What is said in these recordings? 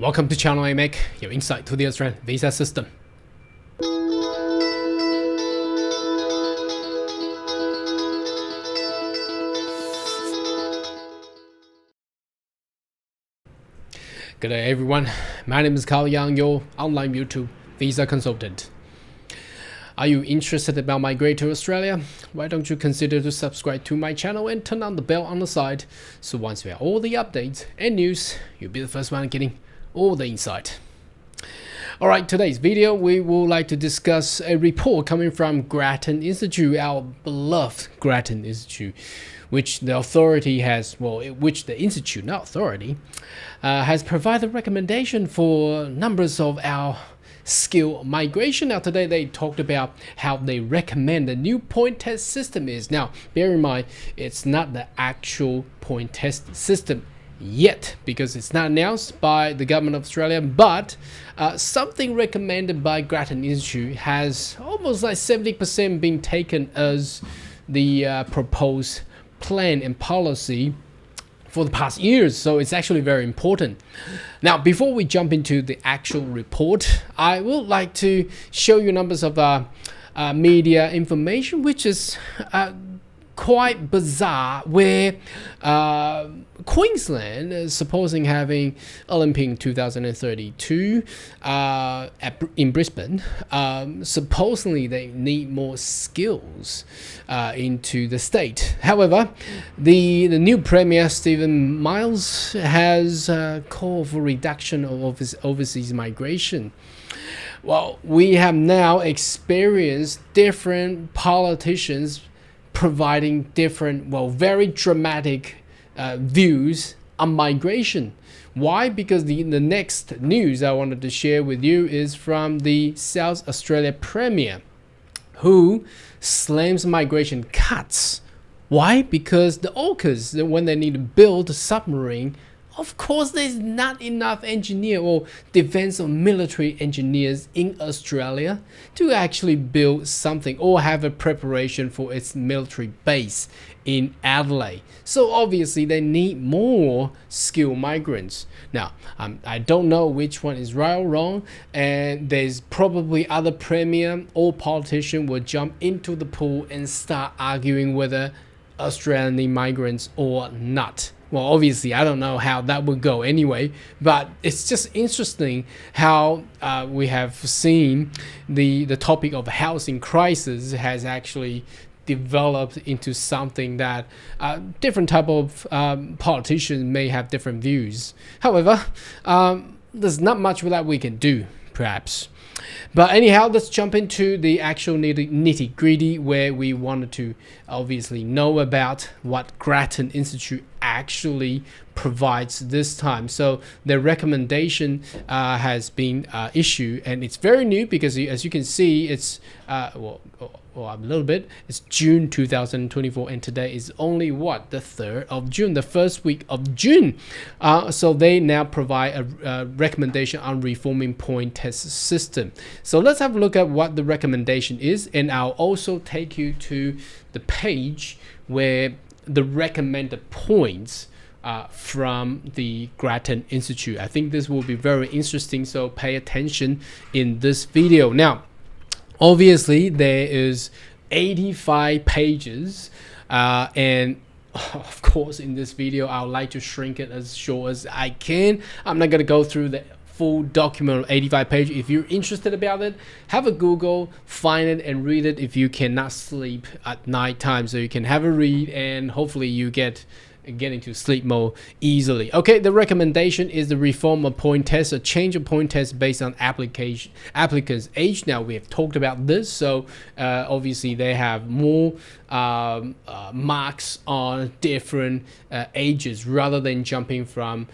Welcome to channel I make your insight to the Australian visa system. Good day everyone, my name is Carl Yang, your online YouTube visa consultant. Are you interested about migrating to Australia? Why don't you consider to subscribe to my channel and turn on the bell on the side, so once we have all the updates and news, you'll be the first one getting all the insight. Alright, today's video we would like to discuss a report coming from Gratton Institute, our beloved Gratton Institute, which the authority has, which the institute, not authority, has provided recommendation for numbers of our skill migration. Now today they talked about how they recommend the new point test system is. Now bear in mind, it's not the actual point test system yet because it's not announced by the government of Australia, but something recommended by Gratton Institute has almost like 70% been taken as the proposed plan and policy for the past years, so it's actually very important. Now before we jump into the actual report, I would like to show you numbers of media information which is quite bizarre, where Queensland is supposing having Olympic in 2032 in Brisbane. Supposedly they need more skills into the state. However, the new Premier Stephen Miles has called for reduction of overseas migration. Well, we have now experienced different politicians providing different, very dramatic views on migration. Why? Because the next news I wanted to share with you is from the South Australia Premier, who slams migration cuts. Why? Because the AUKUS, when they need to build a submarine, of course there's not enough engineer or defense or military engineers in Australia to actually build something or have a preparation for its military base in Adelaide. So obviously they need more skilled migrants. Now I don't know which one is right or wrong, and there's probably other premier or politician will jump into the pool and start arguing whether Australia need migrants or not. Well, obviously, I don't know how that would go anyway, but it's just interesting how we have seen the topic of housing crisis has actually developed into something that different type of politicians may have different views. However, there's not much that we can do, perhaps. But anyhow, let's jump into the actual nitty-gritty, where we wanted to obviously know about what Gratton Institute actually provides this time. So the recommendation has been issued, and it's very new because as you can see, it's a little bit. It's June 2024, and today is only the 3rd of June, the first week of June. So they now provide a recommendation on reforming point test system. So let's have a look at what the recommendation is, and I'll also take you to the page where the recommended points from the Gratton Institute. I think this will be very interesting, so pay attention in this video. Now obviously there is 85 pages and of course in this video I would like to shrink it as short as I can. I'm not going to go through the full document of 85 pages. If you're interested about it, have a Google, find it and read it if you cannot sleep at night time, so you can have a read and hopefully you get into sleep mode easily. Okay, the recommendation is the reform of point test, a change of point test based on applicants' age. Now we have talked about this, so obviously they have more marks on different ages rather than jumping from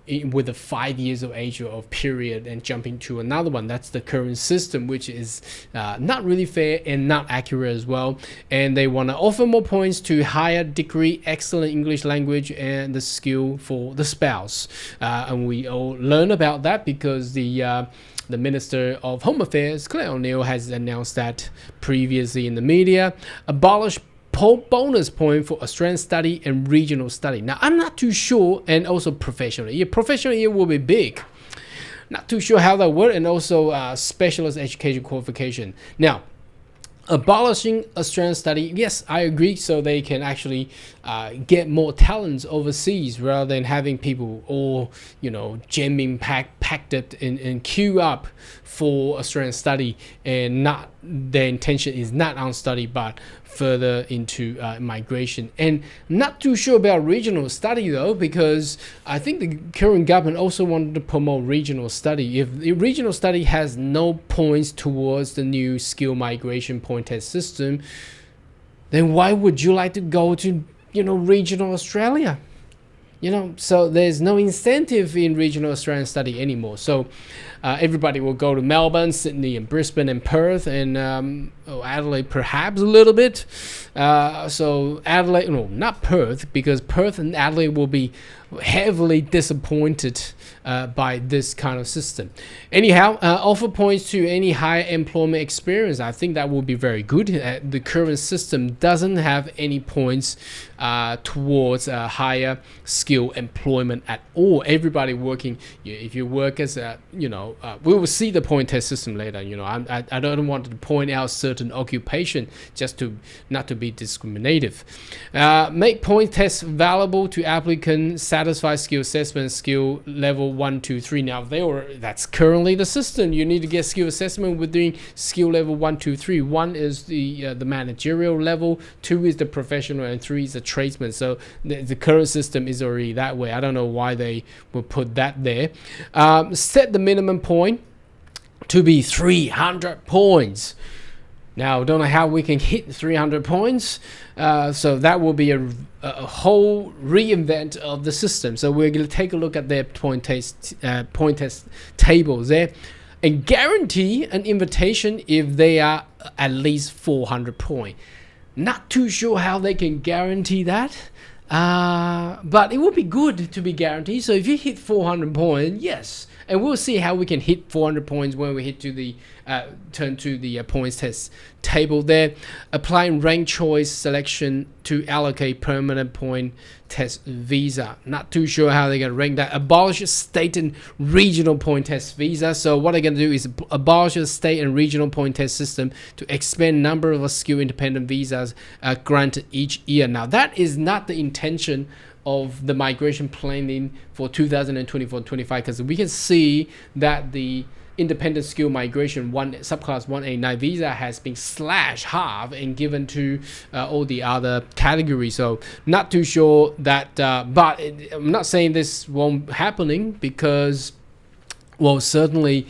with a 5 years of age of period and jumping to another one. That's the current system, which is not really fair and not accurate as well. And they want to offer more points to higher degree, excellent English language, and the skill for the spouse. And we all learn about that because the Minister of Home Affairs, Claire O'Neill, has announced that previously in the media. Abolish bonus point for Australian study and regional study. Now, I'm not too sure, and also professional year. Professional year will be big. Not too sure how that works, and also specialist education qualification. Now, abolishing Australian study, yes, I agree, so they can actually get more talents overseas rather than having people all, jamming packed it and queue up for Australian study, and not their intention is not on study but further into migration. And not too sure about regional study though, because I think the current government also wanted to promote regional study. If the regional study has no points towards the new skill migration point test system, then why would you like to go to regional Australia? So there's no incentive in regional Australian study anymore. So everybody will go to Melbourne, Sydney, and Brisbane, and Perth, and Adelaide perhaps a little bit. So Adelaide, no, not Perth, because Perth and Adelaide will be heavily disappointed by this kind of system. Anyhow, offer points to any higher employment experience. I think that will be very good. The current system doesn't have any points towards higher skill employment at all. Everybody working, if you work as a, we will see the point test system later. I don't want to point out certain occupation just to not to be discriminative. Make point tests valuable to applicants, satisfy skill assessment, skill level 1, 2, 3. Now that's currently the system. You need to get skill assessment within skill level 1, 2, 3. 1 is the managerial level, 2 is the professional, and 3 is the tradesman. So the current system is already that way. I don't know why they will put that there. Set the minimum point to be 300 points. Now, don't know how we can hit 300 points. So that will be a whole reinvent of the system. So we're going to take a look at their point test tables there, and guarantee an invitation if they are at least 400 points. Not too sure how they can guarantee that. But it would be good to be guaranteed. So if you hit 400 points, yes, and we'll see how we can hit 400 points when we hit to the turn to the points test table there. Applying rank choice selection to allocate permanent point test visa. Not too sure how they're going to rank that. Abolish state and regional point test visa. So what they're going to do is abolish the state and regional point test system to expand number of skill independent visas granted each year. Now that is not the intention of the migration planning for 2024-25, because we can see that the independent skill migration subclass 189 visa has been slashed half and given to all the other categories. So not too sure that, but I'm not saying this won't happening, because certainly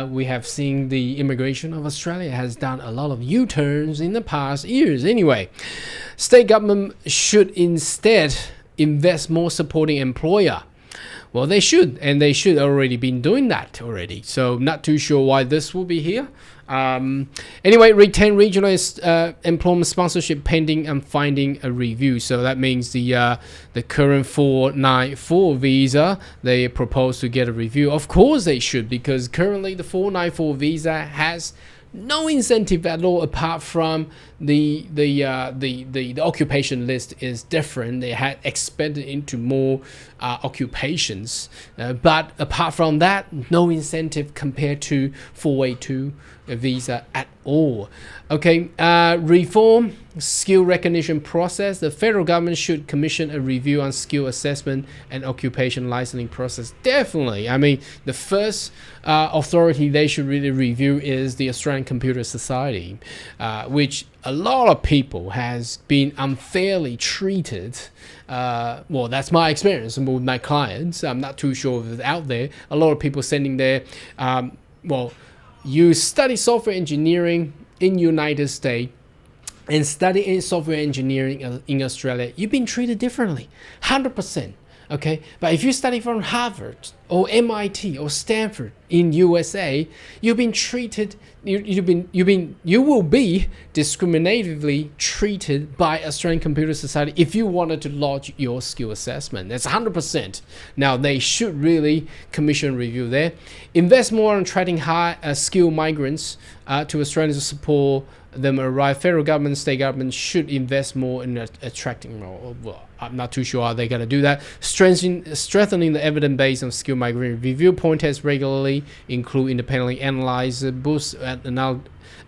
we have seen the immigration of Australia has done a lot of U-turns in the past years. Anyway, state government should instead invest more supporting employer. Well, they should, and they should already been doing that already. So not too sure why this will be here. Anyway, retain regional employment sponsorship pending and finding a review. So that means the current 494 visa, they propose to get a review. Of course they should, because currently the 494 visa has no incentive at all, apart from the occupation list is different. They had expanded into more occupations, but apart from that, no incentive compared to 482 visa at all. Okay, reform skill recognition process. The federal government should commission a review on skill assessment and occupation licensing process. Definitely. I mean, the first authority they should really review is the Australian Computer Society, which a lot of people has been unfairly treated. Well, that's my experience with my clients. I'm not too sure if it's out there. A lot of people sending there, you study software engineering in United States and study in software engineering in Australia, you've been treated differently, 100%. Okay, but if you study from Harvard or MIT or Stanford in USA, you've been treated. You will be discriminatively treated by Australian Computer Society if you wanted to lodge your skill assessment. That's 100%. Now they should really commission review there. Invest more on attracting high skilled migrants to Australia to support them arrive, federal government, state government should invest more in attracting more. Well, I'm not too sure how they're going to do that. Strengthening the evidence base on skill migration. Review point tests regularly, include independently analyze, boost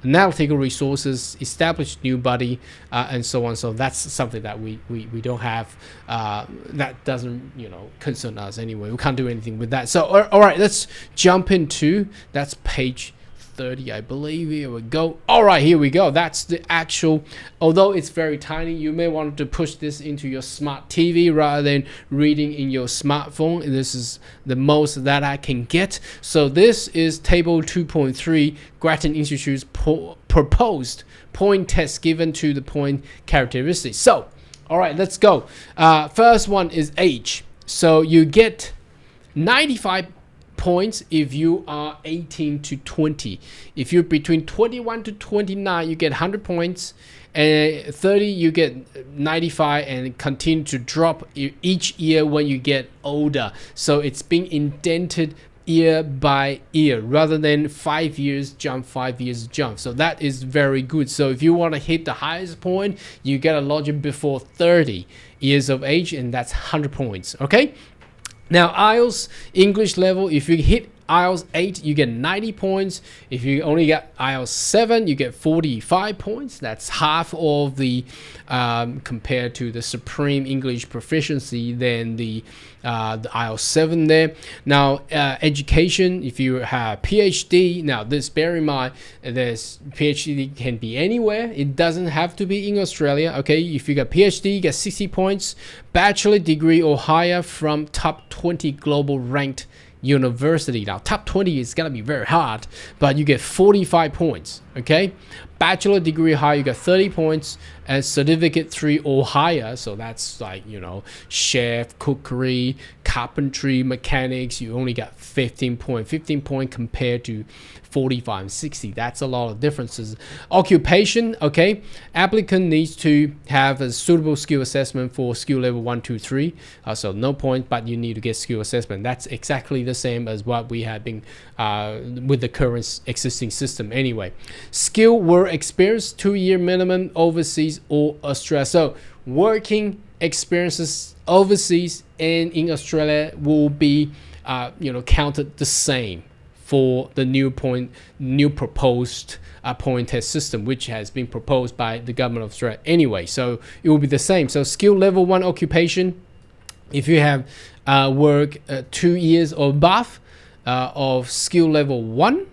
analytical resources, establish new body, and so on. So that's something that we don't have. That doesn't concern us anyway. We can't do anything with that. So all right, let's jump into that's page 30, I believe. Here we go. All right, here we go. That's the actual, although it's very tiny, you may want to push this into your smart TV rather than reading in your smartphone. And this is the most that I can get. So this is table 2.3, Gratton Institute's proposed point test given to the point characteristics. So all right, let's go. First one is age. So you get 95 points if you are 18 to 20. If you're between 21 to 29, you get 100 points, and 30 you get 95, and continue to drop each year when you get older. So it's being indented year by year rather than 5 years jump, 5 years jump. So that is very good. So if you want to hit the highest point, you get a lodging before 30 years of age, and that's 100 points. Okay. Now, IELTS English level, if you hit IELTS 8, you get 90 points. If you only get IELTS 7, you get 45 points. That's half of the, compared to the Supreme English Proficiency than the IELTS 7 there. Now, education, if you have PhD, now this, bear in mind, this PhD can be anywhere. It doesn't have to be in Australia, okay? If you got PhD, you get 60 points. Bachelor degree or higher from top 20 global ranked university. Now top 20 is gonna be very hard, but you get 45 points. Okay, bachelor degree higher, you get 30 points, and certificate 3 or higher, so that's like chef, cookery, carpentry, mechanics, you only got 15 point compared to 45 and 60. That's a lot of differences. Occupation, okay, applicant needs to have a suitable skill assessment for skill level 1, 2, 3. So no point, but you need to get skill assessment. That's exactly the same as what we have been with the current existing system anyway. Skill work experience, 2-year minimum overseas or Australia. So working experiences overseas and in Australia will be counted the same for the new proposed point test system, which has been proposed by the government of Australia anyway. So it will be the same. So skill level 1 occupation, if you have work 2 years or above of skill level 1.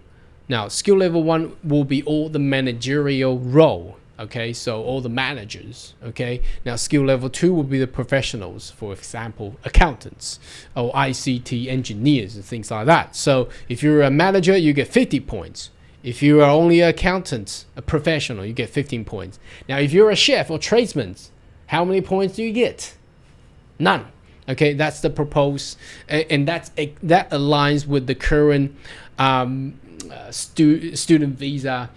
Now skill level 1 will be all the managerial role. Okay, so all the managers. Okay, now skill level 2 will be the professionals, for example, accountants or ICT engineers and things like that. So if you're a manager, you get 50 points. If you are only an accountant, a professional, you get 15 points. Now if you're a chef or tradesman, how many points do you get? None. Okay, that's the proposed, and that aligns with the current student visa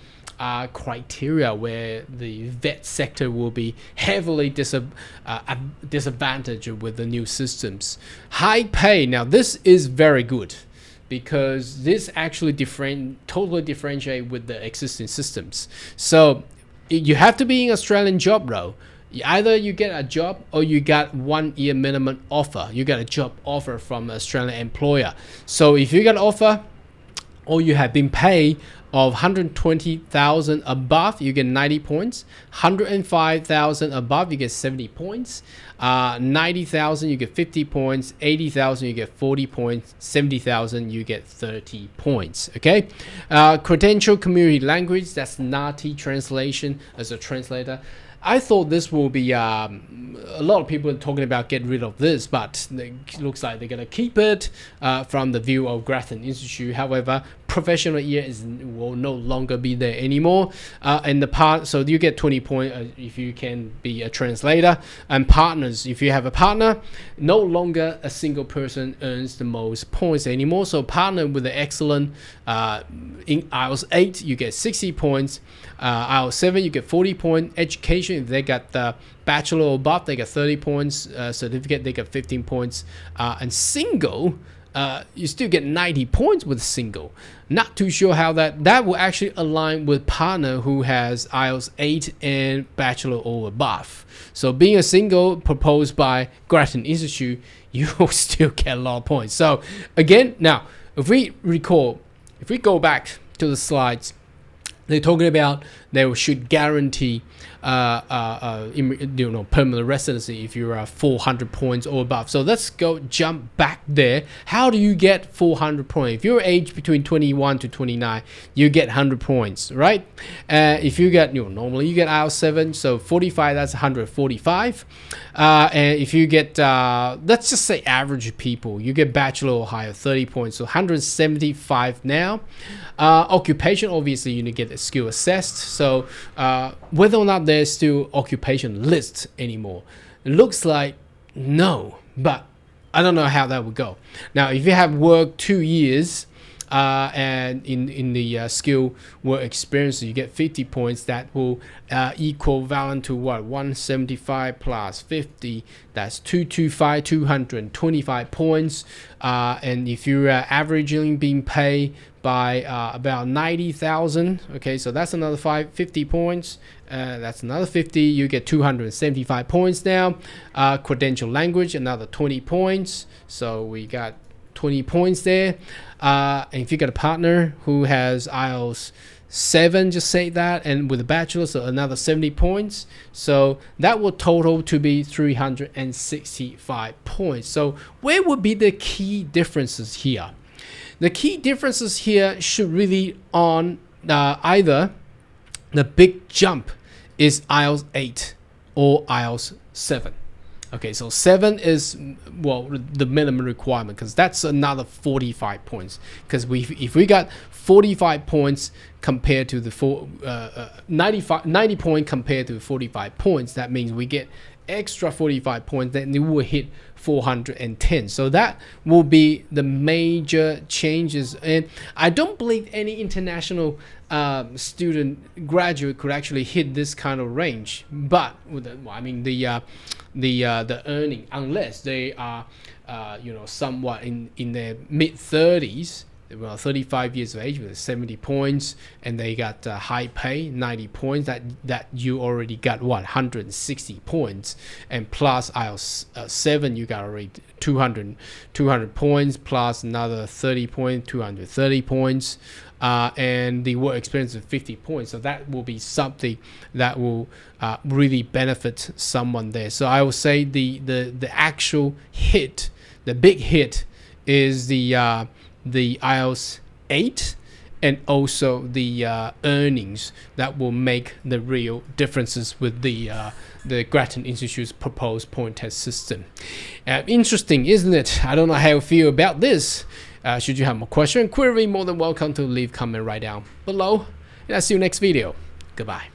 criteria, where the vet sector will be heavily disadvantaged with the new systems. High pay, now this is very good because this actually totally differentiate with the existing systems. So you have to be in Australian job role. Either you get a job or you got 1 year minimum offer. You got a job offer from an Australian employer. So if you got an offer or you have been paid of 120,000 above, you get 90 points. 105,000 above, you get 70 points. 90,000, you get 50 points. 80,000, you get 40 points. 70,000, you get 30 points. Okay. Credential community language, that's NATI translation as a translator. I thought this will be a lot of people are talking about get rid of this, but it looks like they're gonna keep it from the view of Gratton Institute. However, professional year will no longer be there anymore. And so you get 20 points if you can be a translator. And partners, if you have a partner, no longer a single person earns the most points anymore. So partner with the excellent in IELTS 8, you get 60 points. IELTS 7, you get 40 points. Education, if they got the bachelor or above, they get 30 points. Certificate, they get 15 points. And single, you still get 90 points with single. Not too sure how that will actually align with partner who has IELTS 8 and bachelor or above. So being a single proposed by Gratton Institute, you will still get a lot of points. So again, now if we go back to the slides, they're talking about they should guarantee permanent residency if you are 400 points or above. So let's jump back there. How do you get 400 points? If you're aged between 21 to 29, you get 100 points, right? If you get, normally you get IELTS 7, so 45, that's 145. And if you get, let's just say average people, you get bachelor or higher, 30 points, so 175 now. Occupation, obviously you need to get the skill assessed. So whether or not there's still occupation lists anymore, it looks like no, but I don't know how that would go. Now, if you have worked 2 years and in the skill work experience, you get 50 points. That will equivalent to what? 175 plus 50, that's 225, 225 points. And if you're averaging being paid by about 90,000, okay, so that's another 50 points. That's another 50. You get 275 points now. Credential language, another 20 points. So we got 20 points there. And if you got a partner who has IELTS 7, just say that, and with a bachelor, so another 70 points. So that will total to be 365 points. So where would be the key differences here? The key differences here should really on either the big jump is IELTS 8 or IELTS 7. Okay, so 7 is, well, the minimum requirement, because that's another 45 points. Because if we got 45 points compared to the 90 point compared to 45 points, that means we get extra 45 points, then it will hit 410. So that will be the major changes. And I don't believe any international student graduate could actually hit this kind of range. But with the earning, unless they are somewhat in their mid 30s, well, 35 years of age with 70 points, and they got high pay, 90 points, that you already got 160 points, and plus IELTS 7, you got already 200 points, plus another 30 points, 230 points, and the work experience of 50 points. So that will be something that will really benefit someone there. So I would say the actual hit, the big hit, is the IELTS 8 and also the earnings that will make the real differences with the Gratton Institute's proposed point test system. Interesting, isn't it? I don't know how you feel about this. Should you have more question, query, more than welcome to leave comment right down below. And I'll see you next video. Goodbye.